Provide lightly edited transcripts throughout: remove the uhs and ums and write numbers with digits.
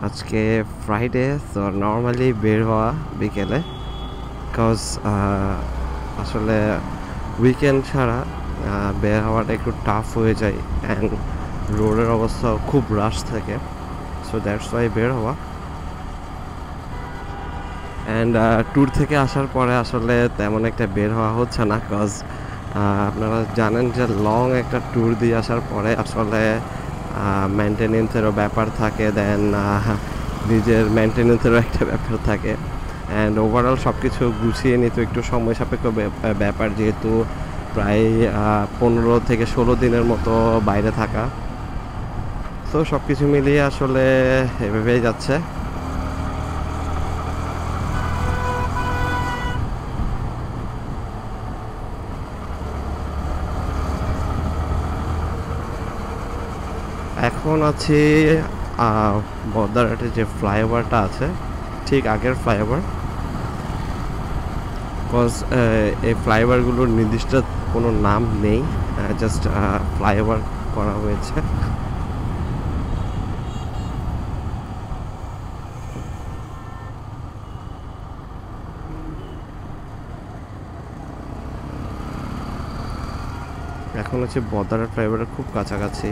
আজকে Friday, so normally বের হওয়া বিকেলে, বিকজ আসলে উইকেন্ড ছাড়া বের হওয়াটা একটু টাফ হয়ে যায় অ্যান্ড রোডের অবস্থা খুব রাশ থাকে, সো দ্যাটস ওয়াই বের হওয়া। অ্যান্ড ট্যুর থেকে আসার পরে আসলে তেমন একটা বের হওয়া হচ্ছে না, কজ আপনারা জানেন যে লং একটা ট্যুর দিয়ে আসার পরে আসলে মেনটেনেন্সেরও ব্যাপার থাকে, দেন নিজের মেনটেনেন্সেরও একটা ব্যাপার থাকে, অ্যান্ড ওভারঅল সব কিছু গুছিয়ে নিতে একটু সময় সাপেক্ষ ব্যাপার, যেহেতু প্রায় 15 থেকে 16 দিনের মতো বাইরে থাকা। তো সব কিছু মিলিয়ে আসলে এভাবেই যাচ্ছে। এখন আছি বদ্দারহাটের যে ফ্লাইওভারটা আছে ঠিক আগের ফ্লাইওভার, বিকজ এই ফ্লাইওভারগুলোর নির্দিষ্ট কোনো নাম নেই, জাস্ট ফ্লাইওভার করা হয়েছে। এখন হচ্ছে বদ্দারহাট ফ্লাইওভারের খুব কাছাকাছি।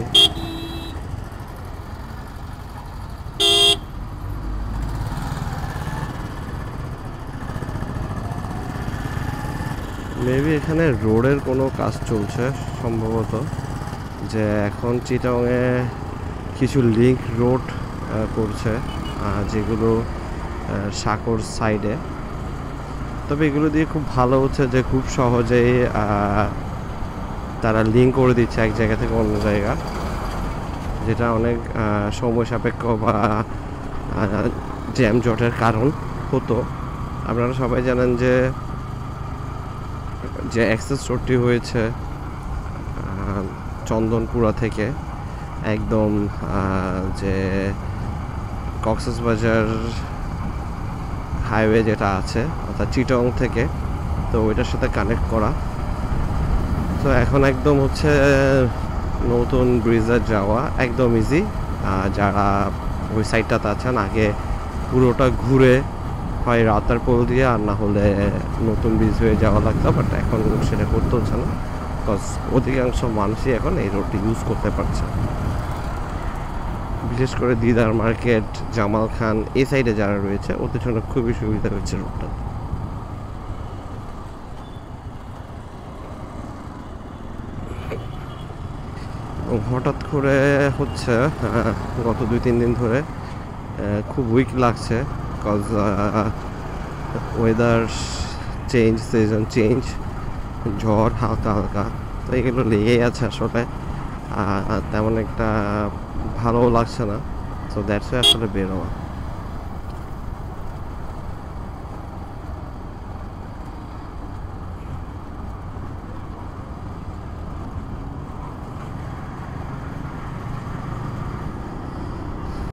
মেবি এখানে রোডের কোনো কাজ চলছে সম্ভবত, যে এখন চিটাংয়ে কিছু লিঙ্ক রোড করছে, যেগুলো সাঁকোর সাইডে। তবে এগুলো দিয়ে খুব ভালো হচ্ছে যে খুব সহজেই তারা লিঙ্ক করে দিচ্ছে এক জায়গা থেকে অন্য জায়গা, যেটা অনেক সময় সাপেক্ষ বা জ্যাম জটের কারণ হতো। আপনারা সবাই জানেন যে অ্যাক্সেস রোডটি হয়েছে চন্দনপুরা থেকে একদম যে কক্সবাজার হাইওয়ে যেটা আছে অর্থাৎ চিটাং থেকে, তো ওইটার সাথে কানেক্ট করা। তো এখন একদম হচ্ছে নতুন ব্রিজে যাওয়া একদম ইজি। যারা ওই সাইডটাতে আছেন আগে পুরোটা ঘুরে হয় রাতারপুল দিয়ে, আর না হলে নতুন ব্রিজ হয়ে যাওয়া লাগতো, বাট এখন সেটা করতে হচ্ছে না, বিকজ অধিকাংশ মানুষই এখন এই রোডটি ইউজ করতে পারছে। বিশেষ করে দিদার মার্কেট, জামাল খান এই সাইডে যারা রয়েছে ওদের জন্য খুবই সুবিধা হচ্ছে রোডটা। হঠাৎ করে হচ্ছে গত 2-3 দিন ধরে খুব উইক লাগছে, cause weather change, season change, ঝড় হালকা হালকা, তো এগুলো লেগেই আছে আসলে, তেমন একটা ভালোও লাগছে না, সো দ্যাটস ওয়াই আসলে বের হওয়া।